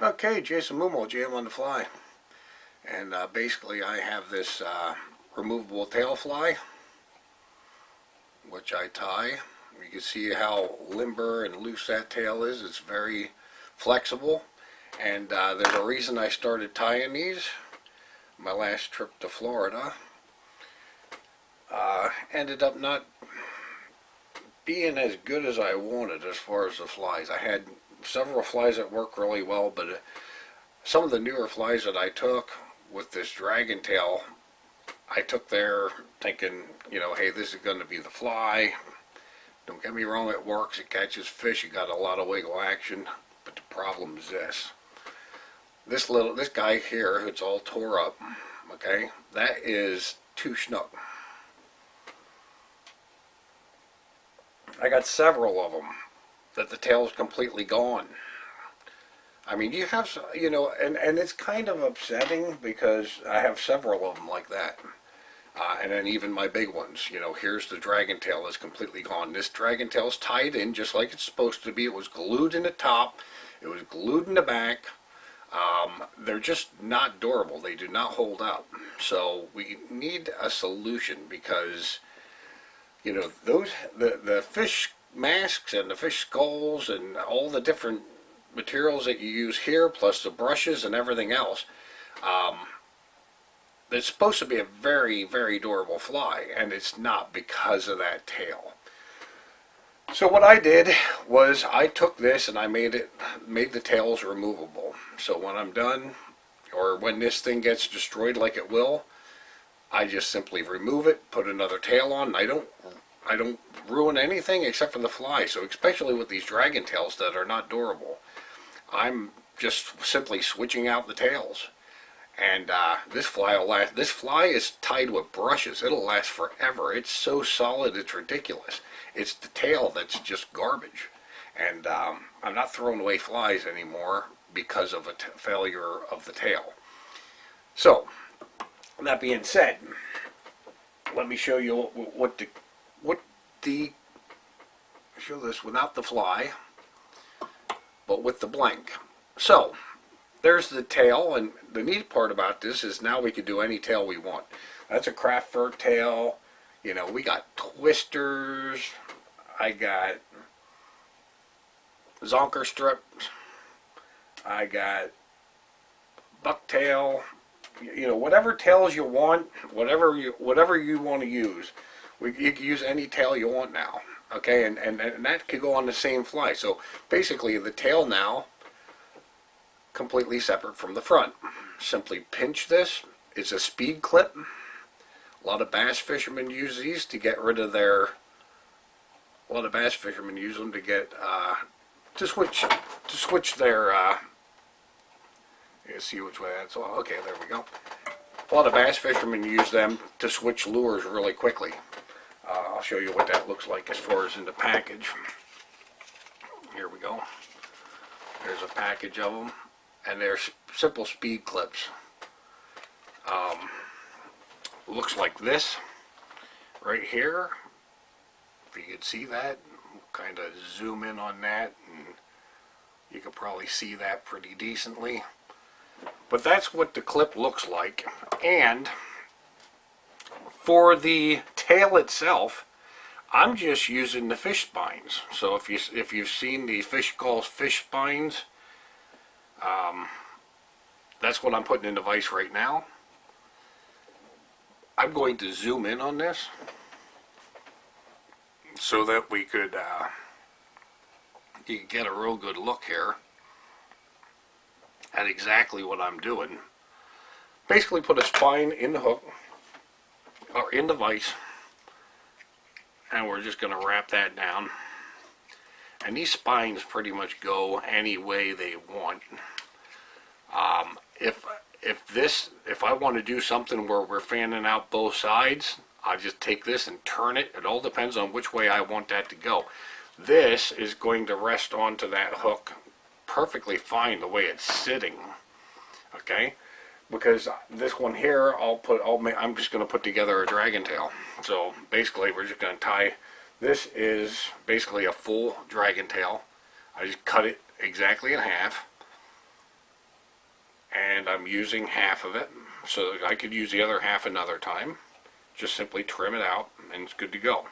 Okay, Jason Mumo, JM on the Fly. And basically I have this removable tail fly, which I tie. You can see how limber and loose that tail is. It's very flexible. And there's a reason I started tying these. My last trip to Florida ended up not being as good as I wanted as far as the flies. I had several flies that work really well, but some of the newer flies that I took with this dragon tail, I took there thinking, hey, this is going to be the fly. Don't get me wrong, it works, it catches fish, you got a lot of wiggle action, but the problem is this. This guy here, it's all tore up, okay, that is 2 snook. I got several of them that the tail's completely gone. I mean, you have, and it's kind of upsetting because I have several of them like that. And then even my big ones, here's the dragon tail that's completely gone. This dragon tail's tied in just like it's supposed to be. It was glued in the top. It was glued in the back. They're just not durable. They do not hold up. So we need a solution because, the fish masks and the fish skulls and all the different materials that you use here, plus the brushes and everything else, it's supposed to be a very, very durable fly, and it's not because of that tail. So what I did was I took this and I made the tails removable. So when I'm done, or when this thing gets destroyed like it will, I just simply remove it, put another tail on. I don't ruin anything except for the fly. So especially with these dragon tails that are not durable, I'm just simply switching out the tails. And this fly will last. This fly is tied with brushes. It'll last forever. It's so solid, it's ridiculous. It's the tail that's just garbage. And I'm not throwing away flies anymore because of a failure of the tail. So, that being said, let me show you show this without the fly, but with the blank. So, there's the tail, and the neat part about this is now we can do any tail we want. That's a craft fur tail. We got twisters. I got zonker strips. I got bucktail. Whatever tails you want, whatever you want to use, you can use any tail you want now. Okay, and that could go on the same fly. So basically, the tail now completely separate from the front. Simply pinch this. It's a speed clip. A lot of bass fishermen use these to get rid of their. A lot of bass fishermen use them to get to switch their. You see which way that's all. Okay, there we go. A lot of bass fishermen use them to switch lures really quickly. I'll show you what that looks like as far as in the package. Here we go. There's a package of them. And they're simple speed clips. Looks like this right here. If you could see that, kind of zoom in on that, and you could probably see that pretty decently. But that's what the clip looks like. And for the tail itself, I'm just using the fish spines. So if you've seen the fish calls fish spines, that's what I'm putting in the vise right now. I'm going to zoom in on this so that we could you can get a real good look here at exactly what I'm doing. Basically put a spine in the hook or in the vise, and we're just going to wrap that down. And these spines pretty much go any way they want. If I want to do something where we're fanning out both sides, I just take this and turn it. It all depends on which way I want that to go. This is going to rest onto that hook perfectly fine the way it's sitting. Okay, because this one here, I'm just going to put together a dragon tail. So basically, we're just going to tie. This is basically a full dragon tail. I just cut it exactly in half. and I'm using half of it, so I could use the other half another time. Just simply trim it out and it's good to go.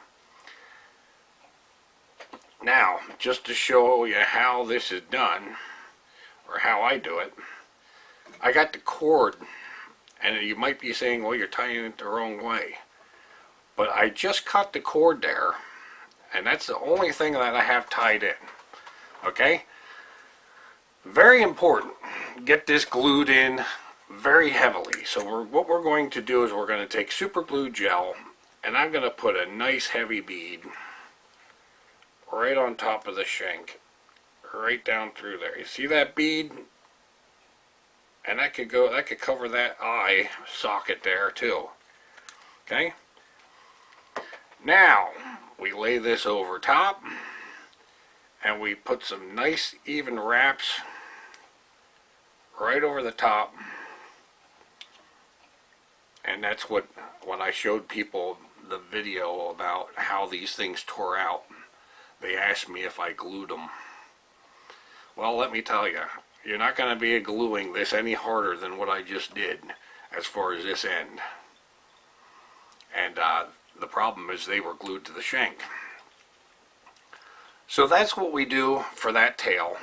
Now, just to show you how this is done, or how I do it, I got the cord, and you might be saying, well, you're tying it the wrong way. But I just cut the cord there, and that's the only thing that I have tied in. Okay? Very important. Get this glued in very heavily. So what we're going to do is we're going to take super glue gel, and I'm going to put a nice heavy bead right on top of the shank, right down through there. You see that bead? And that could cover that eye socket there too. Okay? Now, we lay this over top, and we put some nice even wraps right over the top. And that's what, when I showed people the video about how these things tore out, they asked me if I glued them. Well, let me tell you, you're not going to be gluing this any harder than what I just did as far as this end. And the problem is they were glued to the shank. So that's what we do for that tail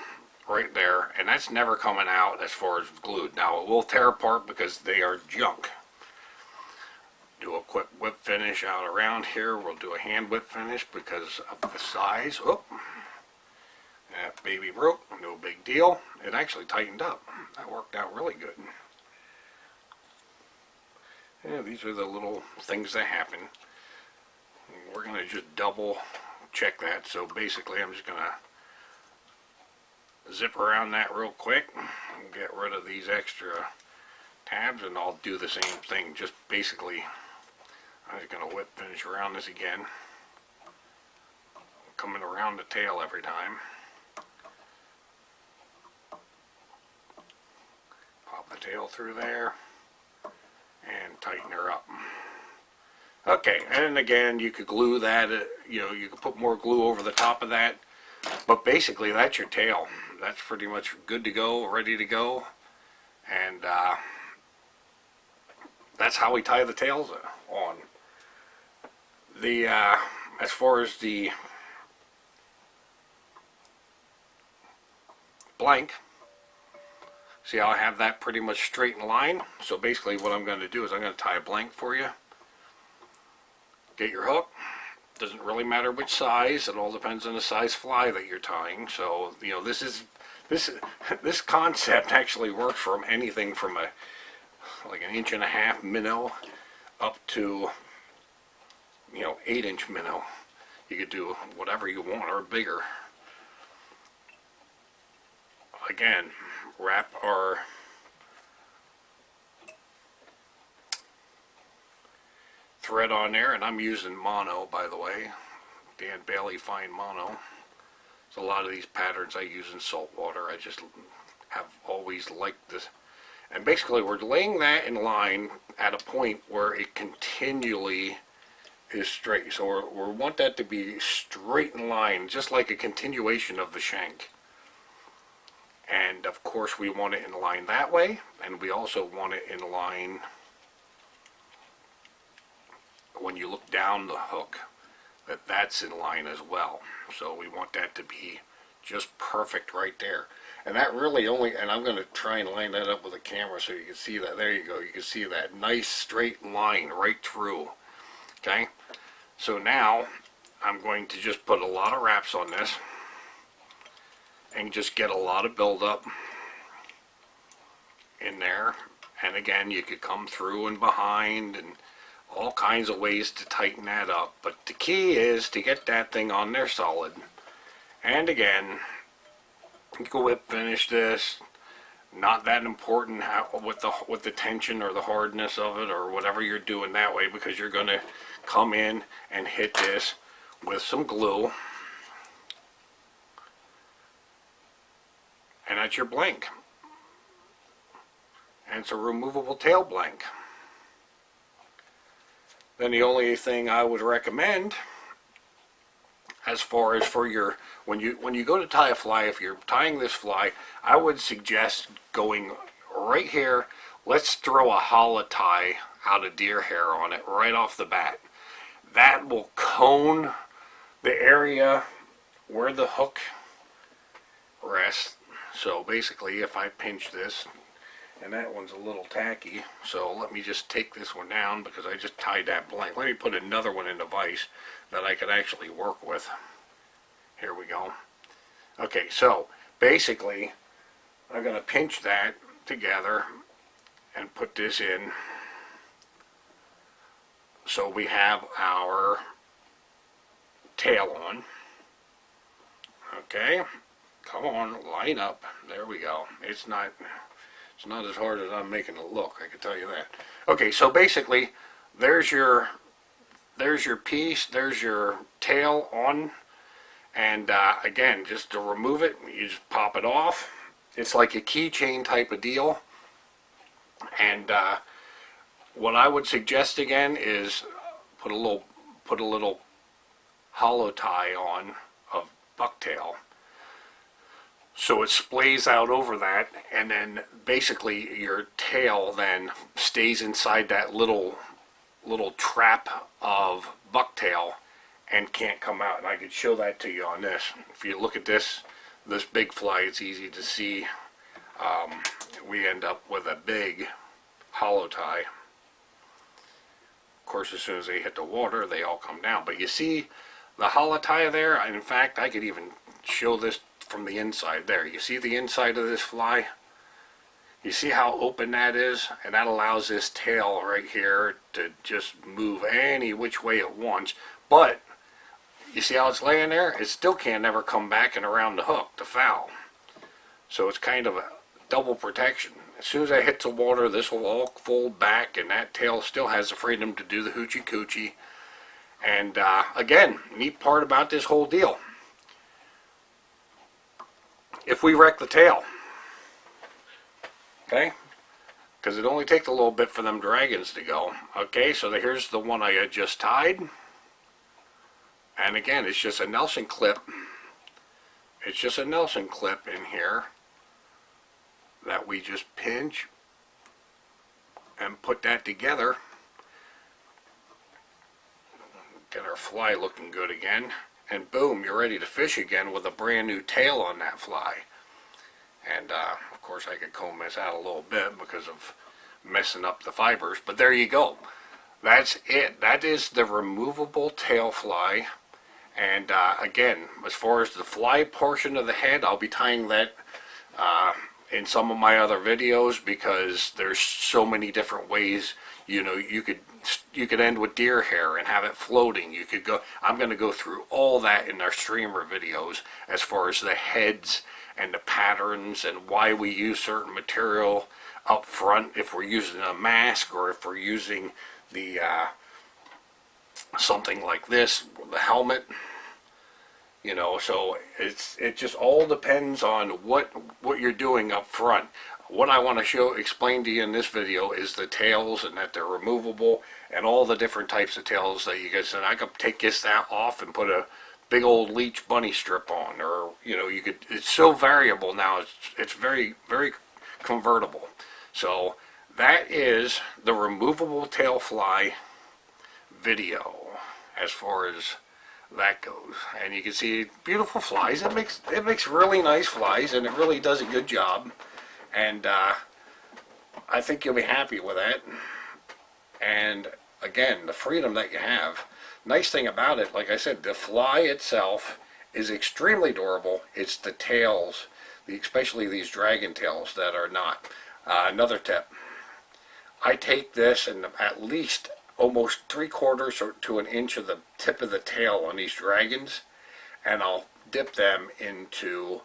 right there, and that's never coming out as far as glued. Now it will tear apart because they are junk. Do a quick whip finish out around here. We'll do a hand whip finish because of the size. Oh, that baby broke, no big deal. It actually tightened up. That worked out really good. Yeah, these are the little things that happen. We're going to just double check that. So basically I'm just going to zip around that real quick and get rid of these extra tabs, and I'll do the same thing. Just basically I'm just going to whip finish around this again, coming around the tail every time. Pop the tail through there and tighten her up. Okay, and again, you could glue that, you could put more glue over the top of that, but basically that's your tail. That's pretty much good to go, ready to go, and that's how we tie the tails on. As far as the blank, see how I have that pretty much straight in line? So basically what I'm going to do is I'm going to tie a blank for you. Get your hook. Doesn't really matter which size. It all depends on the size fly that you're tying. So this concept actually works from anything from like an 1.5 inch minnow up to 8-inch minnow. You could do whatever you want or bigger. Again, wrap our thread on there, and I'm using mono, by the way, Dan Bailey Fine Mono. So a lot of these patterns I use in saltwater. I just have always liked this. And basically we're laying that in line at a point where it continually is straight. So we want that to be straight in line, just like a continuation of the shank. And of course we want it in line that way, and we also want it in line when you look down the hook, that's in line as well. So we want that to be just perfect right there. And that really and I'm going to try and line that up with a camera so you can see that. There you go. You can see that nice straight line right through. Okay? So now I'm going to just put a lot of wraps on this and just get a lot of buildup in there. And again, you could come through and behind and all kinds of ways to tighten that up. But the key is to get that thing on there solid. And again, you can whip finish this. Not that important with the tension or the hardness of it or whatever you're doing that way, because you're going to come in and hit this with some glue. And that's your blank. And it's a removable tail blank. Then the only thing I would recommend, as far as for your, when you go to tie a fly, if you're tying this fly, I would suggest going right here, let's throw a hollow tie out of deer hair on it right off the bat. That will cone the area where the hook rests. So basically, if I pinch this, and that one's a little tacky, so let me just take this one down because I just tied that blank. Let me put another one in the vise that I could actually work with. Here we go. Okay, so basically I'm going to pinch that together and put this in so we have our tail on. Okay, come on, line up. There we go. It's not as hard as I'm making it look, I can tell you that. Okay, so basically there's your piece, there's your tail on, and again, just to remove it, you just pop it off. It's like a keychain type of deal. And what I would suggest again is put a little hollow tie on of bucktail, so it splays out over that, and then basically your tail then stays inside that little trap of bucktail and can't come out. And I could show that to you on this. If you look at this big fly, it's easy to see. We end up with a big hollow tie. Of course, as soon as they hit the water, they all come down. But you see the hollow tie there? And in fact, I could even show this from the inside there. You see the inside of this fly? You see how open that is? And that allows this tail right here to just move any which way it wants. But you see how it's laying there? It still can't ever come back and around the hook to foul. So it's kind of a double protection. As soon as I hit the water, this will all fold back, and that tail still has the freedom to do the hoochie coochie. And again, neat part about this whole deal, if we wreck the tail, okay, because it only takes a little bit for them dragons to go. Okay, so here's the one I had just tied, and again, it's just a Nelson clip. It's just a Nelson clip in here that we just pinch and put that together. Get our fly looking good again, and boom, you're ready to fish again with a brand new tail on that fly. And of course I could comb this out a little bit because of messing up the fibers, but there you go. That's it. That is the removable tail fly. And again, as far as the fly portion of the head, I'll be tying that in some of my other videos, because there's so many different ways. You know, you could end with deer hair and have it floating. You could go, I'm going to go through all that in our streamer videos as far as the heads and the patterns and why we use certain material up front, if we're using a mask or if we're using the something like this, the helmet. You know, so it just all depends on what you're doing up front. What I want to explain to you in this video is the tails, and that they're removable, and all the different types of tails that you guys. And I could take that off and put a big old leech bunny strip on, or you know, you could. It's so variable now. It's very, very convertible. So that is the removable tail fly video as far as that goes. And you can see beautiful flies. It makes really nice flies, and it really does a good job. And I think you'll be happy with that. And again, the freedom that you have. Nice thing about it, like I said, the fly itself is extremely durable. It's the tails, especially these dragon tails, that are not. Another tip, I take this and at least almost 3/4 or to an inch of the tip of the tail on these dragons, and I'll dip them into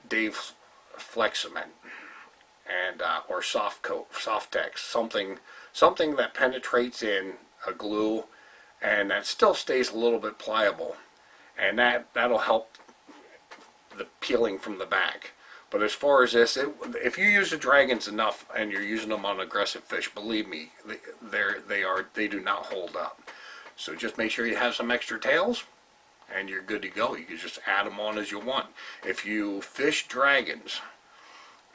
Dave Flex Cement and or soft coat, Softex, something that penetrates in a glue and that still stays a little bit pliable, and that'll help the peeling from the back. But as far as this, if you use the dragons enough and you're using them on aggressive fish, believe me, they do not hold up. So just make sure you have some extra tails, and you're good to go. You can just add them on as you want. If you fish dragons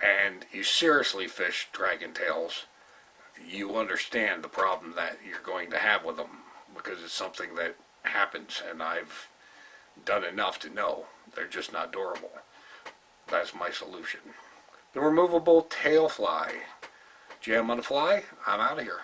and you seriously fish dragon tails, you understand the problem that you're going to have with them, because it's something that happens, and I've done enough to know they're just not durable. That's my solution. The removable tail fly. Jam on the fly, I'm out of here.